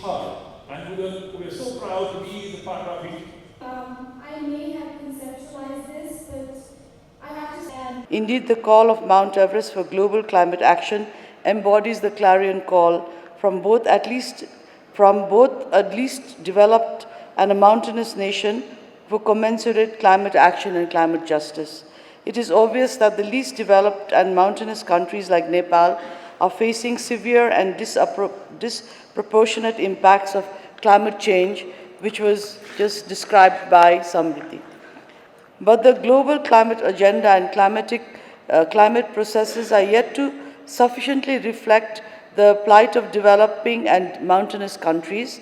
her, and we're so proud to be the part of it. I may have conceptualized this, but I have to say. Indeed, the call of Mount Everest for global climate action embodies the clarion call from both at least developed and a mountainous nation for commensurate climate action and climate justice. It is obvious that the least developed and mountainous countries like Nepal are facing severe and disproportionate impacts of climate change, which was just described by Samriti. But the global climate agenda and climate processes are yet to sufficiently reflect the plight of developing and mountainous countries.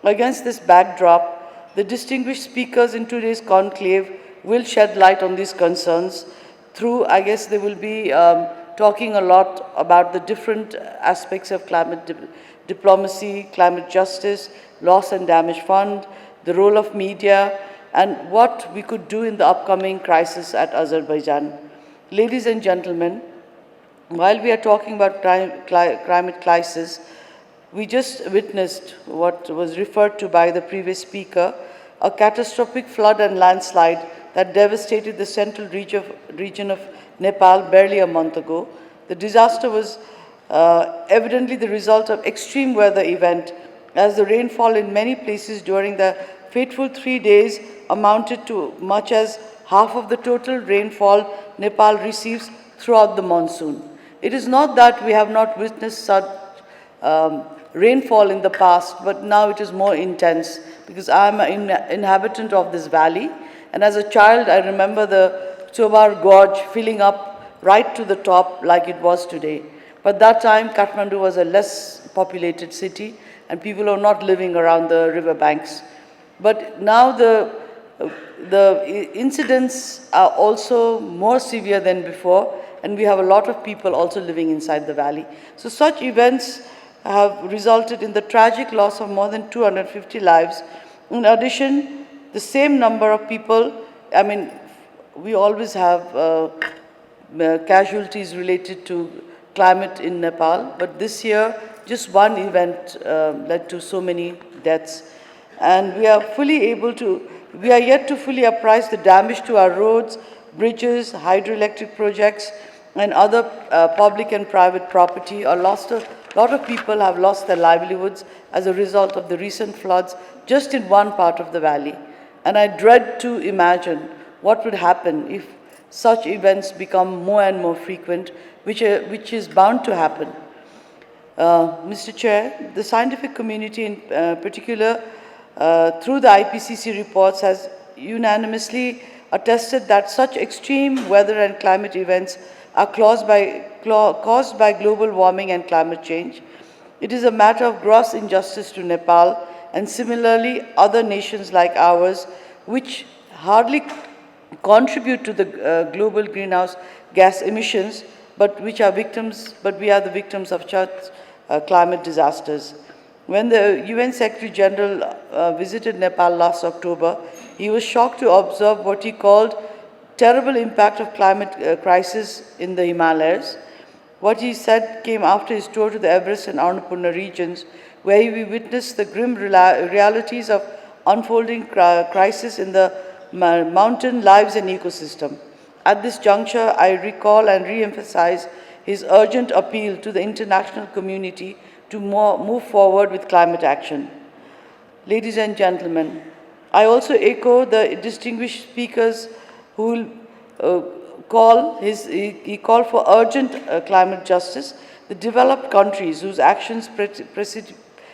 Against this backdrop, the distinguished speakers in today's conclave will shed light on these concerns through, I guess they will be talking a lot about the different aspects of climate diplomacy, climate justice, loss and damage fund, the role of media, and what we could do in the upcoming crisis at Azerbaijan. Ladies and gentlemen, while we are talking about climate crisis, we just witnessed what was referred to by the previous speaker, a catastrophic flood and landslide that devastated the central region of Nepal barely a month ago. The disaster was evidently the result of extreme weather event, as the rainfall in many places during the fateful 3 days amounted to much as half of the total rainfall Nepal receives throughout the monsoon. It is not that we have not witnessed such rainfall in the past, but now it is more intense because I am an inhabitant of this valley, and as a child I remember the Chobar Gorge filling up right to the top like it was today. But that time Kathmandu was a less populated city and people are not living around the river banks. But now the incidents are also more severe than before, and we have a lot of people also living inside the valley. So such events have resulted in the tragic loss of more than 250 lives. In addition, the same number of people, I mean, we always have casualties related to climate in Nepal, but this year just one event led to so many deaths. And we are yet to fully apprise the damage to our roads, bridges, hydroelectric projects, and other public and private property. A lot of people have lost their livelihoods as a result of the recent floods just in one part of the valley. And I dread to imagine what would happen if such events become more and more frequent, which is bound to happen. Mr. Chair, the scientific community in particular, through the IPCC reports, has unanimously attested that such extreme weather and climate events are caused by global warming and climate change. It is a matter of gross injustice to Nepal and similarly other nations like ours, which hardly contribute to the global greenhouse gas emissions, but we are the victims of such climate disasters. When the UN Secretary General visited Nepal last October, he was shocked to observe what he called terrible impact of climate crisis in the Himalayas. What he said came after his tour to the Everest and Annapurna regions, where we witnessed the grim realities of unfolding crisis in the mountain lives and ecosystem. At this juncture, I recall and re-emphasize his urgent appeal to the international community to move forward with climate action. Ladies and gentlemen, I also echo the distinguished speakers who he called for urgent climate justice. The developed countries whose actions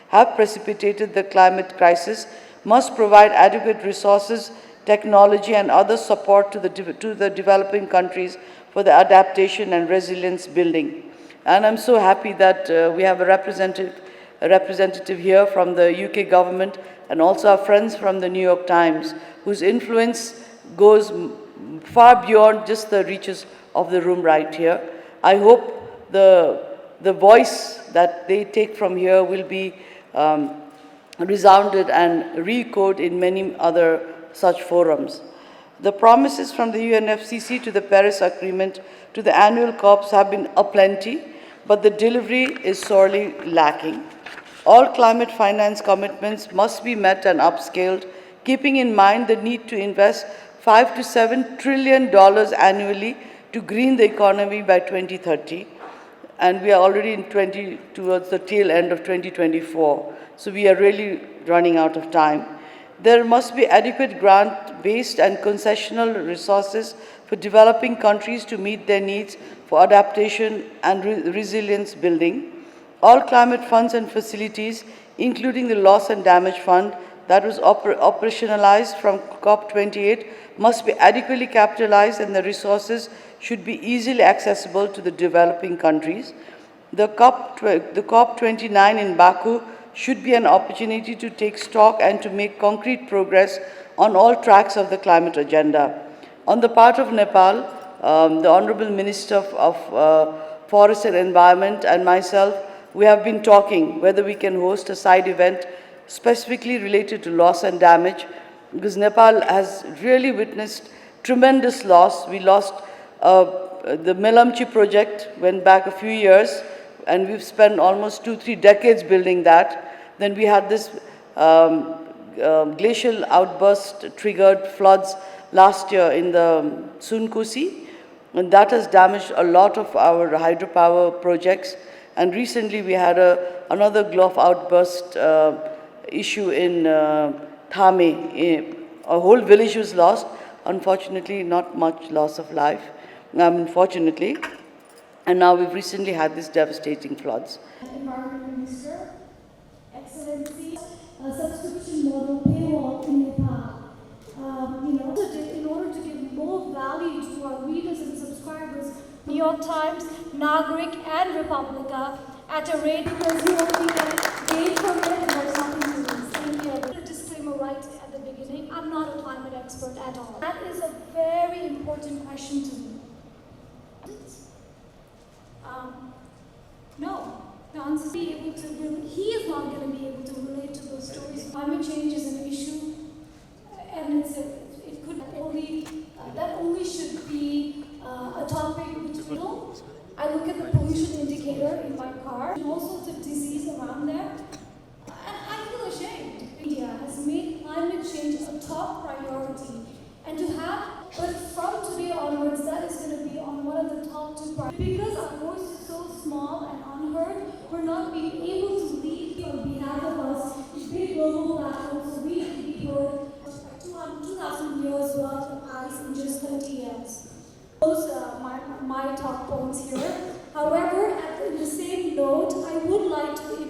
have precipitated the climate crisis must provide adequate resources, technology, and other support to the developing countries for the adaptation and resilience building. And I'm so happy that we have a representative here from the UK government and also our friends from the New York Times, whose influence goes far beyond just the reaches of the room right here. I hope the voice that they take from here will be resounded and re-echoed in many other such forums. The promises from the UNFCCC to the Paris Agreement to the annual COPs have been aplenty, but the delivery is sorely lacking. All climate finance commitments must be met and upscaled, keeping in mind the need to invest $5 to $7 trillion annually to green the economy by 2030. And we are already towards the tail end of 2024. So we are really running out of time. There must be adequate grant-based and concessional resources for developing countries to meet their needs for adaptation and resilience building. All climate funds and facilities, including the Loss and Damage Fund that was operationalized from COP28, must be adequately capitalized, and the resources should be easily accessible to the developing countries. The COP29 in Baku should be an opportunity to take stock and to make concrete progress on all tracks of the climate agenda. On the part of Nepal, the Honorable Minister of Forest and Environment and myself, we have been talking whether we can host a side event specifically related to loss and damage, because Nepal has really witnessed tremendous loss. We lost the Melamchi project, went back a few years, and we've spent almost 2-3 decades building that. Then we had this glacial outburst triggered floods last year in the Sunkosi, and that has damaged a lot of our hydropower projects. And recently we had another Gulf outburst issue in Thame. A whole village was lost. Unfortunately, not much loss of life, unfortunately. And now we've recently had these devastating floods. Environment Minister, Excellency, a subscription model paywall in Nepal. In order to give more value to our readers and subscribers, New York Times, Nagarik, and Republica at a rate because you only get gain from it and there's nothing to lose. Thank you. A disclaimer right at the beginning, I'm not a climate expert at all. That is a very important question to me. No. The answer is he is not going to be able to relate to those stories. Climate change is an issue, and it could only that only should be a topic which I look at the pollution indicator in my car, and all sorts of disease around there, and I feel ashamed. India has made climate change a top priority, and but from today onwards, that is going to be on one of the top 2 priorities. Because our voice is so small and unheard, we're not being able to lead on behalf of us in big global platforms, so we can be heard 2,000 years worth of ice in just 30 years. Those are my top points here. However, in the same note, I would like to